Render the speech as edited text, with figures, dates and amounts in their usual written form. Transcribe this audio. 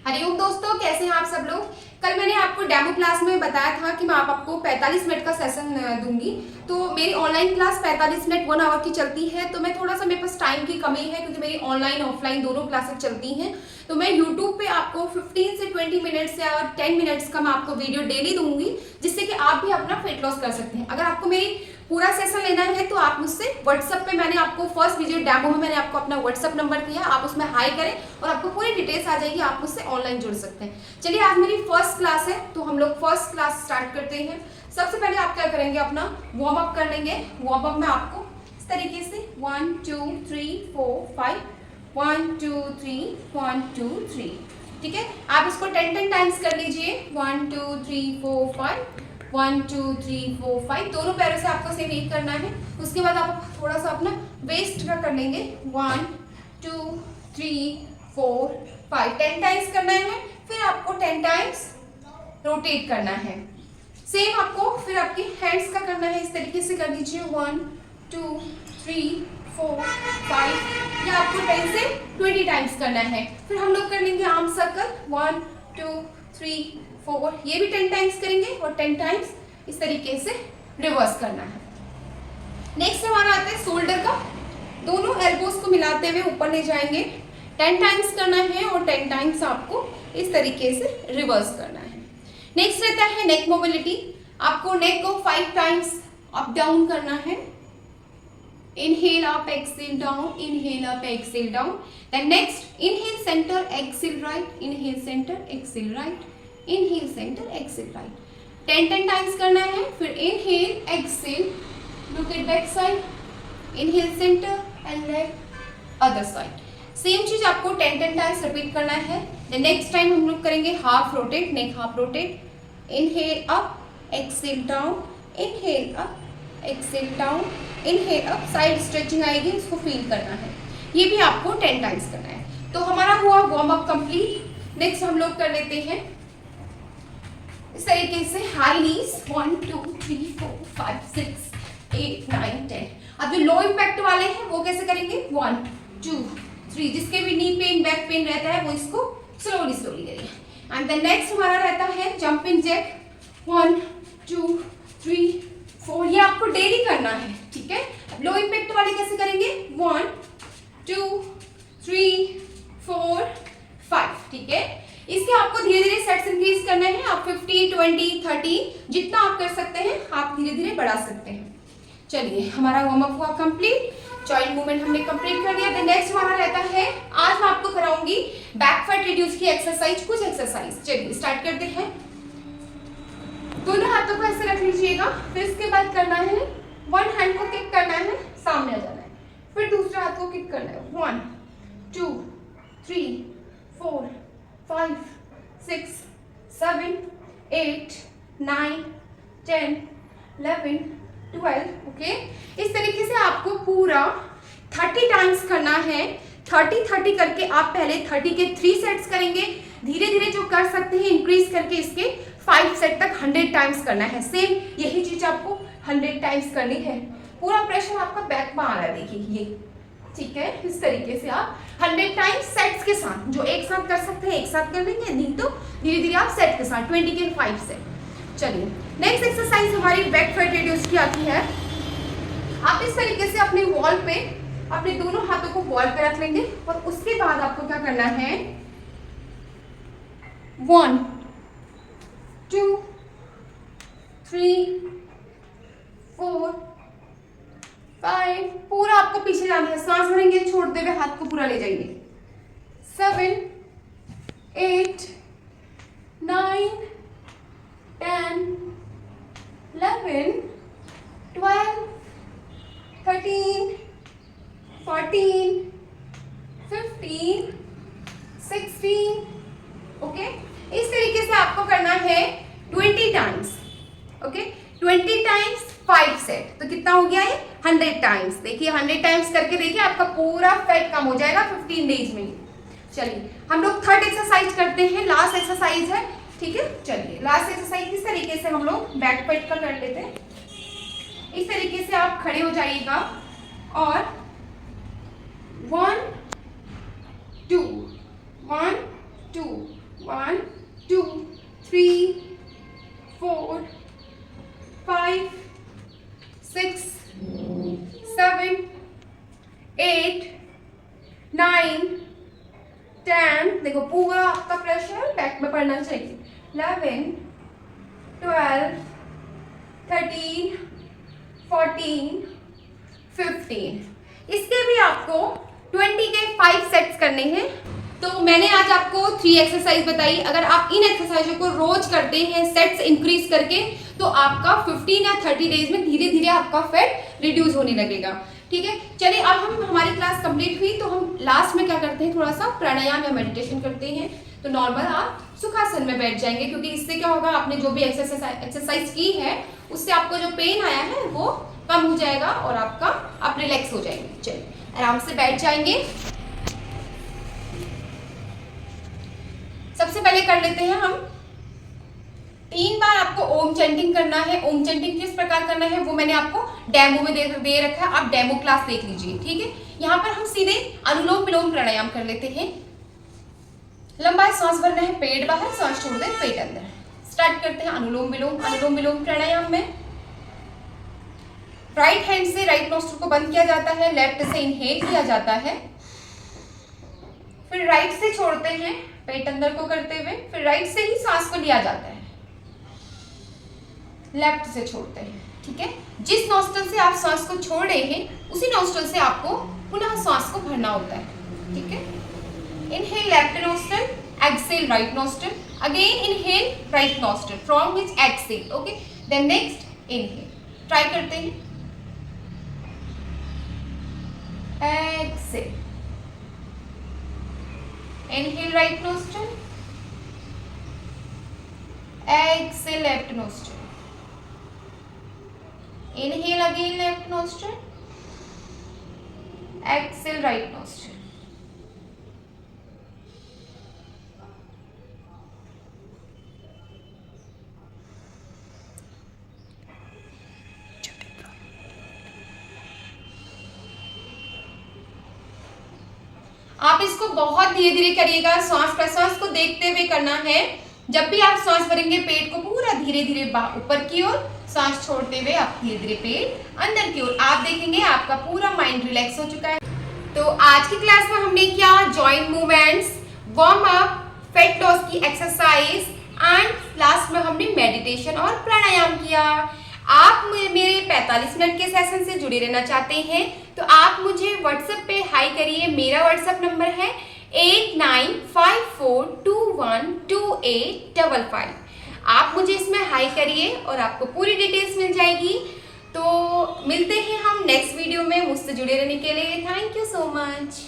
हरिओम दोस्तों, कैसे हैं आप सब लोग। कल मैंने आपको डेमो क्लास में बताया था कि मैं आपको 45 मिनट का सेशन दूंगी। तो मेरी ऑनलाइन क्लास 45 मिनट 1 आवर की चलती है। तो मैं थोड़ा सा मेरे पास टाइम की कमी है क्योंकि मेरी ऑनलाइन ऑफलाइन दोनों क्लासेस चलती हैं। तो मैं यूट्यूब पे आपको 15 से 20 मिनट्स या 10 मिनट्स का मैं आपको वीडियो डेली दूंगी, जिससे कि आप भी अपना वेट लॉस कर सकते हैं। अगर आपको मेरी पूरा सेशन लेना है तो आप मुझसे व्हाट्सएप पे, मैंने आपको फर्स्ट वीडियो डेमो में मैंने आपको अपना व्हाट्सएप नंबर दिया, आप उसमें हाई करें और आपको पूरी डिटेल्स आ जाएगी, आप मुझसे ऑनलाइन जुड़ सकते हैं। चलिए, आज मेरी फर्स्ट क्लास है तो हम लोग फर्स्ट क्लास स्टार्ट करते हैं। सबसे पहले आप क्या करेंगे, अपना वार्म अप कर लेंगे। वार्म अप में आपको इस तरीके से 1 2 3 4 5 1 2 3 1 2 3, ठीक है। आप इसको 10 टाइम्स कर लीजिए। 1 2 3 4 5 1 2 3 4 5, दोनों पैरों से आपको सेम एक करना है। उसके बाद आप थोड़ा सा अपना वेस्ट का कर लेंगे। 1 2 3 4 5, 10 टाइम्स करना है। फिर आपको 10 टाइम्स रोटेट करना है। सेम आपको फिर आपकी हैंड्स का करना है, इस तरीके से कर लीजिए। 1 2 3 4 5, या आपको 10 से 20 टाइम्स करना है। फिर हम लोग कर लेंगे आर्म सर्कल। 1 2 3 4, ये भी 10 टाइम्स करेंगे और 10 टाइम्स इस तरीके से रिवर्स करना है। नेक्स्ट हमारा आता है शोल्डर का। दोनों एल्बोज को मिलाते हुए ऊपर ले जाएंगे, 10 टाइम्स करना है और 10 टाइम्स आपको इस तरीके से रिवर्स करना है। नेक्स्ट रहता है नेक मोबिलिटी। आपको नेक को 5 टाइम्स अप डाउन करना है। Inhale up, exhale down, inhale up, exhale down. Then next inhale centre, exhale right, inhale centre, exhale right, inhale centre, exhale right. 10 times करना है। फिर inhale, exhale, look at back side, inhale centre and leg other side. Same चीज आपको 10 times repeat करना है। The next time हम लोग करेंगे half rotate, neck half rotate. Inhale up, exhale down, inhale up, exhale down, inhale up, side stretching आएगी, इसको feel करना है। ये भी आपको 10 टाइम्स करना है। तो हमारा हुआ वार्म अप कंप्लीट। नेक्स्ट हम लोग कर लेते हैं इस तरीके से हाई नीज। 1 2 3 4 5 6 8 9 10। अब जो लो इम्पैक्ट वाले हैं वो कैसे करेंगे, 1 2 3, जिसके भी नी पेन बैक पेन रहता है वो इसको स्लोली करिए। एंड द नेक्स्ट हमारा रहता है जंपिंग जैक। 1 2 3 4, ये आपको डेली करना है, ठीक है। अब लो इम्पैक्ट वाले कैसे करेंगे, 1 2 3 4 5, ठीक है। इसके आपको धीरे धीरे सेट्स इंक्रीज करने हैं। आप 50 20 30 जितना आप कर सकते हैं आप धीरे धीरे बढ़ा सकते हैं। चलिए, हमारा वार्म अप हुआ कंप्लीट, जॉइंट मूवमेंट हमने कंप्लीट कर दिया। नेक्स्ट हमारा रहता है, आज मैं आपको कराऊंगी बैक फैट रिड्यूस की एक्सरसाइज, कुछ एक्सरसाइज। चलिए स्टार्ट करते हैं। दोनों हाथों को ऐसे रख लीजिएगा। फिर इसके बाद करना है, वन हैंड को किक करना है, सामने आ जाना है। फिर दूसरे हाथ को किक करना है। 1 2 3 4 5 6 7 8 9 10 11 12, ओके। इस तरीके से आपको पूरा 30 टाइम्स करना है। 30 करके आप पहले 30 के 3 सेट्स करेंगे। धीरे धीरे जो कर सकते हैं इंक्रीज करके इसके 5 सेट तक 100 टाइम्स करना है। सेम यही चीज आपको 100 टाइम्स करनी है। पूरा प्रेशर आपका बैक में आ रहा है, देखिए ये, ठीक है। इस तरीके से आप 100 टाइम्स सेट्स के साथ, जो एक साथ कर सकते हैं एक साथ कर लेंगे, नहीं तो धीरे धीरे आप सेट के साथ 20 के 5 सेट। चलिए, नेक्स्ट एक्सरसाइज हमारी बैक फैट रिड्यूस की आती है। आप इस तरीके से अपने वॉल पे अपने दोनों हाथों को वॉल पे रख लेंगे और उसके बाद आपको क्या करना है, 1 2 3 4 5, पूरा आपको पीछे जाना है, सांस भरेंगे, छोड़ते हुए हाथ को पूरा ले जाइए। 7 8 9 10 11 12 13 14 15 16, ओके। इस तरीके से आपको करना है 20 टाइम्स, ओके। 20 टाइम्स 5 सेट, तो कितना हो गया है, 100 टाइम्स। देखिए 100 टाइम्स करके देखिए आपका पूरा फैट कम हो जाएगा 15 डेज में। चलिए, हम लोग थर्ड एक्सरसाइज करते हैं, लास्ट एक्सरसाइज है, ठीक है। चलिए, लास्ट एक्सरसाइज किस तरीके से हम लोग बैक फैट का कर लेते हैं। इस तरीके से आप खड़े हो जाइएगा और 1 2 1 2 1 2 3 4 5 6 7 8 9 10, देखो पूरा आपका प्रेशर बैक में पड़ना चाहिए। 11 12 13 14 15, इसके भी आपको 20 के 5 सेट्स करने हैं। तो मैंने आज आपको 3 एक्सरसाइज बताई। अगर आप इन एक्सरसाइजों को रोज करते हैं सेट्स इंक्रीज करके, तो आपका 15 या 30 डेज में धीरे धीरे आपका फैट रिड्यूस होने लगेगा। ठीक है, चलिए अब हम हमारी क्लास कंप्लीट हुई तो हम लास्ट में क्या करते हैं, थोड़ा सा प्राणायाम या मेडिटेशन करते हैं। तो नॉर्मल आप सुखासन में बैठ जाएंगे, क्योंकि इससे क्या होगा, आपने जो भी एक्सरसाइज की है उससे आपको जो पेन आया है वो कम हो जाएगा और आप रिलैक्स हो जाएंगे। चलिए आराम से बैठ जाएंगे। सबसे पहले कर लेते हैं हम 3 बार आपको ओम चैंटिंग करना है। ओम चैंटिंग किस प्रकार करना है वो मैंने आपको डेमो में दे रखा है, आप डेमो क्लास देख लीजिए। ठीक है, यहाँ पर हम सीधे अनुलोम विलोम प्राणायाम कर लेते हैं। लंबा सांस भरना है, पेट बाहर, सांस छोड़ दे पेट अंदर। स्टार्ट करते हैं अनुलोम विलोम प्राणायाम में राइट हैंड से राइट नोस्ट्रिल को बंद किया जाता है, लेफ्ट से इनहेल किया जाता है, फिर राइट से छोड़ते हैं पेट अंदर को करते हुए, फिर राइट से ही सांस को लिया जाता है, लेफ्ट से छोड़ते हैं। ठीक है, जिस नोस्ट्रिल से आप सांस को छोड़ रहे हैं उसी नोस्ट्रिल से आपको पुनः सांस को भरना होता है। ठीक है, inhale left nostril, exhale right nostril, again inhale right nostril from which exhale. Okay, then next inhale, try करते हैं। Exhale, inhale right nostril, exhale left nostril, inhale again left nostril, exhale right nostril। आप इसको बहुत धीरे धीरे करिएगा, श्वास प्रश्वास को देखते हुए करना है। जब भी आप सांस भरेंगे पेट को पूरा धीरे धीरे ऊपर की ओर, सांस छोड़ते हुए आप धीरे धीरे पेट अंदर की ओर, आप देखेंगे आपका पूरा माइंड रिलैक्स हो चुका है। तो आज की क्लास में हमने क्या, joint movements, warm up, fat loss की एक्सरसाइज एंड लास्ट में हमने मेडिटेशन और प्राणायाम किया। आप मेरे 45 मिनट के सेशन से जुड़े रहना चाहते हैं तो आप मुझे व्हाट्सएप पे हाई करिए। मेरा व्हाट्सएप नंबर है 8954212855। आप मुझे इसमें हाई करिए और आपको पूरी डिटेल्स मिल जाएगी। तो मिलते हैं हम नेक्स्ट वीडियो में। मुझसे जुड़े रहने के लिए थैंक यू सो मच।